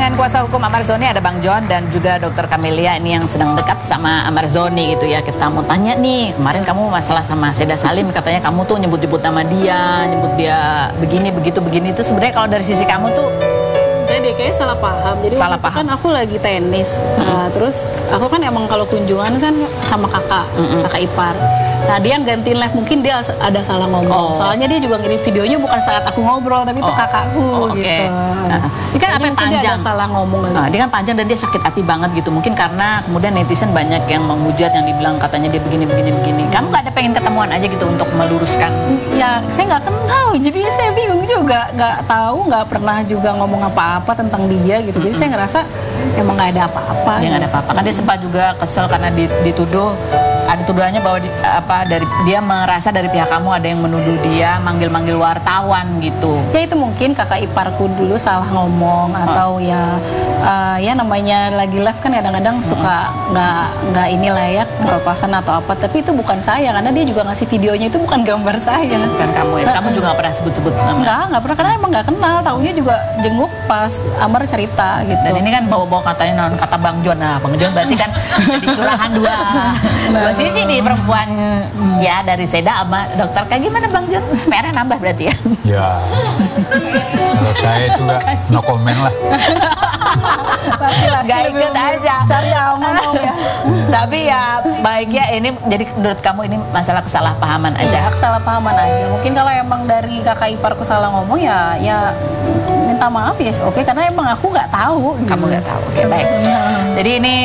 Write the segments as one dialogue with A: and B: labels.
A: dengan kuasa hukum Amarzoni, ada Bang John dan juga Dokter Camelia ini yang sedang dekat sama Amarzoni gitu ya. Kita mau tanya nih, kemarin kamu masalah sama Seda Salim, katanya kamu tuh nyebut-nyebut nama dia, nyebut dia begini, begitu, begini. Itu sebenarnya kalau dari sisi kamu tuh
B: dia kayaknya salah paham. Jadi
A: salah
B: waktu itu kan aku lagi tenis. Terus aku kan emang kalau kunjungan kan sama kakak ipar. Nah dia yang gantiin live, mungkin dia ada salah ngomong. Soalnya dia juga ngirim videonya bukan saat aku ngobrol, tapi itu kakakku gitu.
A: Ini kan apa yang panjang?
B: Dia ada salah ngomong.
A: Dia kan panjang dan dia sakit hati banget gitu. Mungkin karena kemudian netizen banyak yang menghujat, yang dibilang katanya dia begini. Kamu nggak ada pengen ketemuan aja gitu untuk meluruskan?
B: Ya saya nggak kenal, jadi saya bingung juga, nggak tahu, nggak pernah juga ngomong apa-apa tentang dia gitu. Jadi saya ngerasa emang nggak ada apa-apa.
A: Dia nggak ada apa-apa. Kan dia sempat juga kesel karena dituduh, ada tuduhannya bahwa dia merasa dari pihak kamu ada yang menuduh dia manggil-manggil wartawan gitu.
B: Ya itu mungkin kakak iparku dulu salah ngomong atau ya namanya lagi live kan kadang-kadang suka nggak inilah ya kelepasan atau apa. Tapi itu bukan saya, karena dia juga ngasih videonya itu bukan gambar saya.
A: Bukan kamu ya? Kamu juga nggak pernah sebut-sebut nama?
B: Nggak pernah, karena emang nggak kenal. Taunya juga jenguk pas Amar cerita gitu.
A: Dan ini kan bawa-bawa katanya kata Bang John. Nah Bang John berarti kan jadi curahan dua sisi nih perempuan ya, dari Seda sama dokter. Kayak gimana Bang John? PR-nya nambah berarti ya?
C: Ya, kalau saya itu no comment lah.
A: Gak ikut aja,
B: cari aman ya.
A: Tapi ya baiknya ini, jadi menurut kamu ini masalah kesalahpahaman aja?
B: Iya, kesalahpahaman aja. Mungkin kalau emang dari kakak iparku salah ngomong ya minta maaf ya, oke, karena emang aku nggak tahu.
A: Kamu nggak tahu, oke, baik. Jadi ini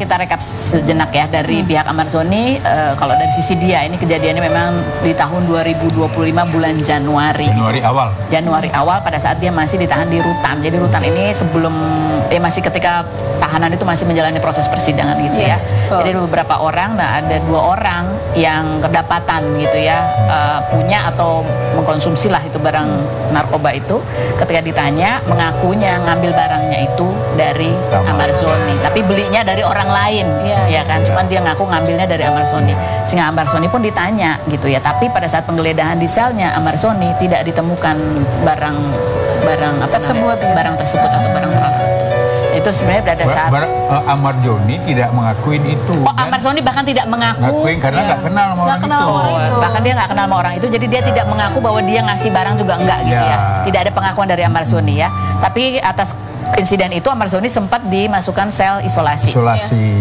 A: kita rekap sejenak ya dari pihak Amarzoni. Kalau dari sisi dia, ini kejadiannya memang di tahun 2025 bulan Januari awal pada saat dia masih ditahan di Rutan. Jadi Rutan ini sebelum masih ketika tahanan itu masih menjalani proses persidangan gitu ya. Jadi beberapa orang, ada 2 orang yang kedapatan gitu ya, punya atau mengkonsumsi lah itu barang narkoba itu. Ketika ditanya, mengakunya ngambil barangnya itu dari Amarzoni, tapi belinya dari orang lain, ya kan? Cuman dia ngaku ngambilnya dari Amarzoni. Sehingga Amarzoni pun ditanya gitu ya. Tapi pada saat penggeledahan di selnya Amarzoni tidak ditemukan barang tersebut atau barang terlarang. Itu sebenarnya pada saat
C: Amarzoni tidak mengakuin itu.
A: Amarzoni bahkan tidak mengakuin
C: karena nggak kenal sama orang itu.
A: Bahkan dia nggak kenal sama orang itu, jadi dia tidak mengaku bahwa dia ngasih barang juga enggak gitu ya. Tidak ada pengakuan dari Amarzoni ya. Tapi atas insiden itu Amarzoni sempat dimasukkan sel isolasi.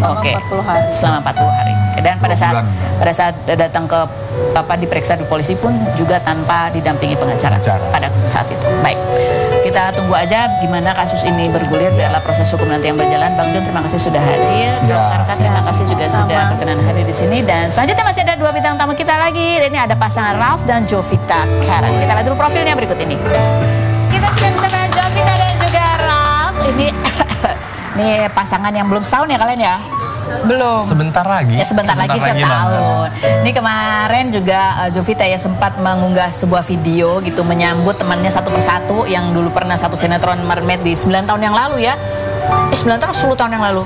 B: Oke.
A: Selama 40 hari. Dan pada saat datang ke diperiksa di polisi pun juga tanpa didampingi pengacara pada saat itu. Baik. Kita tunggu aja gimana kasus ini bergulir dalam proses hukum nanti yang berjalan. Bang John, terima kasih sudah hadir. Dokter Kat, terima kasih juga sudah berkenan hadir di sini. Dan selanjutnya masih ada 2 bintang tamu kita lagi. Dan ini ada pasangan Ralph dan Jovita Karen. Kita lihat dulu profilnya berikut ini. Kita sudah bisa melihat Jovita dan juga Ralph. Ini pasangan yang belum setahun ya kalian ya? Belum.
D: Sebentar lagi.
A: Ya sebentar lagi setahun. Ini kemarin juga Jovita ya sempat mengunggah sebuah video gitu menyambut temannya satu persatu yang dulu pernah satu sinetron Mermaid di 9 tahun yang lalu ya. 9 tahun 10 tahun yang lalu.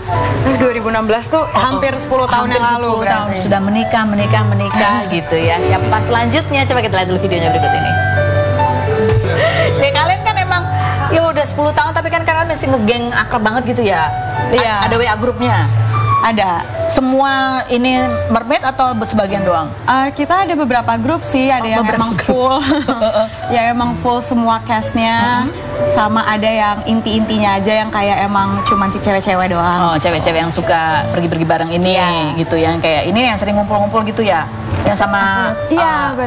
E: 2016 tuh hampir 10 tahun yang lalu.
A: 10 tahun sudah menikah gitu ya. Siapa selanjutnya? Coba kita lihat dulu videonya berikut ini. Ya kalian kan emang ya udah 10 tahun tapi kan kalian masih ngegeng akrab banget gitu ya. Iya. Ada WA grupnya.
E: Ada.
A: Semua ini Mermaid atau sebagian doang?
E: Kita ada beberapa grup sih, ada yang emang full, ya emang full semua castnya, sama ada yang inti-intinya aja yang kayak emang cuman si cewek-cewek doang.
A: Oh, cewek-cewek yang suka pergi-pergi bareng ini, gitu, yang kayak ini yang sering ngumpul-ngumpul gitu ya? Yang sama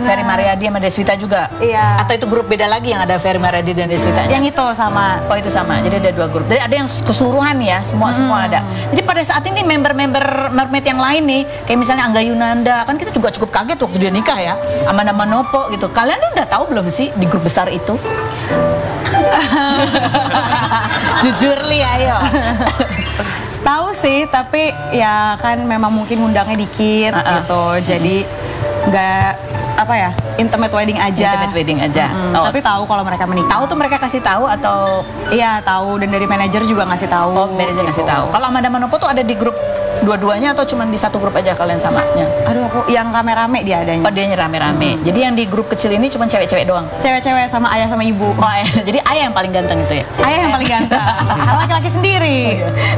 A: Ferry Mariadi sama Deswita juga?
E: Iya.
A: Atau itu grup beda lagi yang ada Ferry Mariadi dan Deswita?
E: Yang itu sama.
A: Oh itu sama, jadi ada 2 grup. Jadi ada yang keseluruhan ya, semua ada. Jadi pada saat ini member-member Mermaid yang lain nih, kayak misalnya Angga Yunanda, kan kita juga cukup kaget waktu dia nikah ya, sama nama Nopo gitu. Kalian tuh udah tahu belum sih di grup besar itu? Jujur Li, ayo.
E: Tahu sih, tapi ya kan memang mungkin undangnya dikit gitu, jadi nggak intimate wedding aja. Tapi tahu kalau mereka menikah.
A: Tahu tuh mereka kasih tahu atau?
E: Iya tahu, dan dari manajer juga ngasih tahu.
A: Oh, manajer ngasih tahu. Kalau Amanda Manopo tuh ada di grup dua-duanya atau cuma di satu grup aja kalian samanya?
E: Aduh, aku yang rame-rame dia adanya.
A: Oh, dianya rame-rame. Jadi yang di grup kecil ini cuma cewek-cewek doang?
E: Cewek-cewek sama ayah sama ibu.
A: Oh, jadi ayah yang paling ganteng itu ya?
E: Ayah yang paling ganteng. Laki-laki sendiri.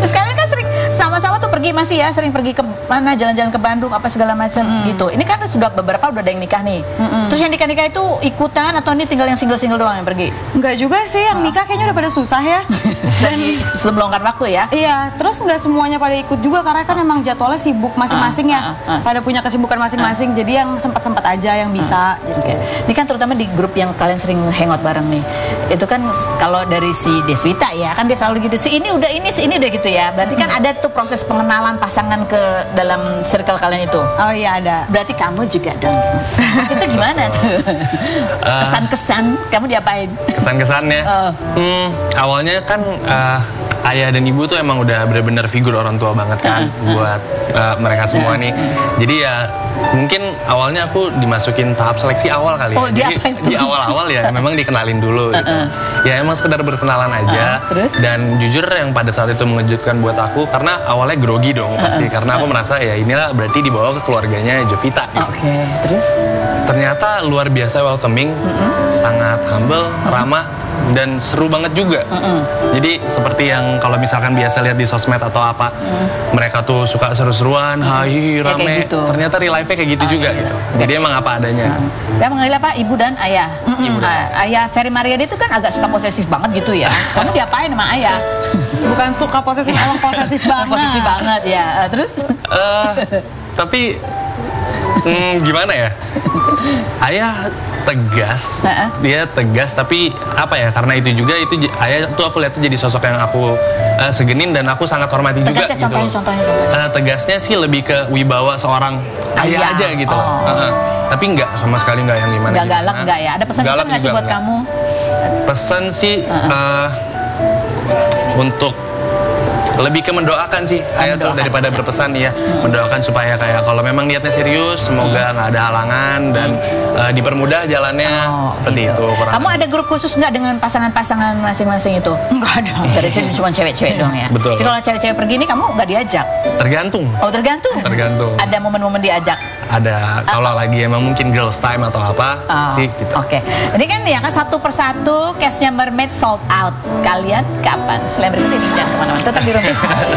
A: Terus kalian kan sering sama-sama tuh pergi masih ya, sering pergi ke mana, jalan-jalan ke Bandung apa segala macam gitu. Ini kan sudah beberapa udah ada yang nikah nih. Terus yang nikah-nikah itu ikutan atau ini tinggal yang single-single doang yang pergi?
E: Enggak juga sih, yang nikah kayaknya udah pada susah ya.
A: Dan sebelum kan waktu ya?
E: Iya, terus nggak semuanya pada ikut juga karena kan emang jadwalnya sibuk masing-masing ya. Pada punya kesibukan masing-masing, jadi yang sempat-sempat aja yang bisa.
A: Gitu. Ini kan terutama di grup yang kalian sering hangout bareng nih. Itu kan kalau dari si Deswita ya, kan dia selalu gitu, si ini udah gitu ya. Berarti kan ada tuh proses pengenalan pasangan ke dalam circle kalian itu.
E: Oh iya ada.
A: Berarti kamu juga dong. Itu gimana tuh? Kesan-kesan kamu diapain?
D: Kesan-kesannya? Awalnya kan ayah dan ibu tuh emang udah bener-bener figur orang tua banget kan buat mereka semua nih. Jadi ya mungkin awalnya aku dimasukin tahap seleksi awal kali ya. Jadi di awal-awal ya memang dikenalin dulu gitu. Ya emang sekedar berkenalan aja. Dan jujur yang pada saat itu mengejutkan buat aku karena awalnya grogi dong pasti karena aku merasa ya inilah berarti dibawa ke keluarganya Jovita gitu.
A: Terus?
D: Ternyata luar biasa welcoming, sangat humble, ramah dan seru banget juga. Jadi seperti yang kalau misalkan biasa lihat di sosmed atau apa, mereka tuh suka seru-seruan, hai rame. Gitu. Ternyata real life-nya kayak gitu juga gitu. Jadi emang apa adanya.
A: Ya mengenai apa ibu dan ayah. Ayah Ferry Mariadi itu kan agak suka posesif banget gitu ya. Kamu diapain sama ayah?
E: Bukan suka posesif, emang posesif banget.
A: Posesif banget ya. Terus?
D: Tapi gimana ya? Ayah tegas, dia tegas tapi apa ya, karena itu juga ayah tuh aku lihat jadi sosok yang aku segenin dan aku sangat hormati juga gitu. Contohnya. Tegasnya sih lebih ke wibawa seorang ayah aja gitu loh. Tapi nggak sama sekali nggak yang gimana.
A: Nggak galak nggak ya? Ada pesan-pesan nggak sih buat kamu?
D: Pesan sih untuk lebih ke mendoakan sih ayah tuh daripada berpesan ya, mendoakan supaya kayak kalau memang niatnya serius semoga nggak ada halangan dan dipermudah jalannya seperti itu.
A: Kamu ada grup khusus nggak dengan pasangan-pasangan masing-masing itu?
E: Nggak ada.
A: Dari situ cuma cewek-cewek doang ya.
D: Betul.
A: Jadi kalau cewek-cewek pergi ini kamu nggak diajak?
D: Tergantung.
A: Oh tergantung.
D: Tergantung.
A: Ada momen-momen diajak?
D: Ada. Kalau lagi emang mungkin girls time atau apa sih gitu.
A: Oke. Ini kan ya kan satu persatu case-nya Mermaid sold out. Kalian kapan? Selain berikut ini jangan kemana-mana. Tetap di Ruang Inspirasi.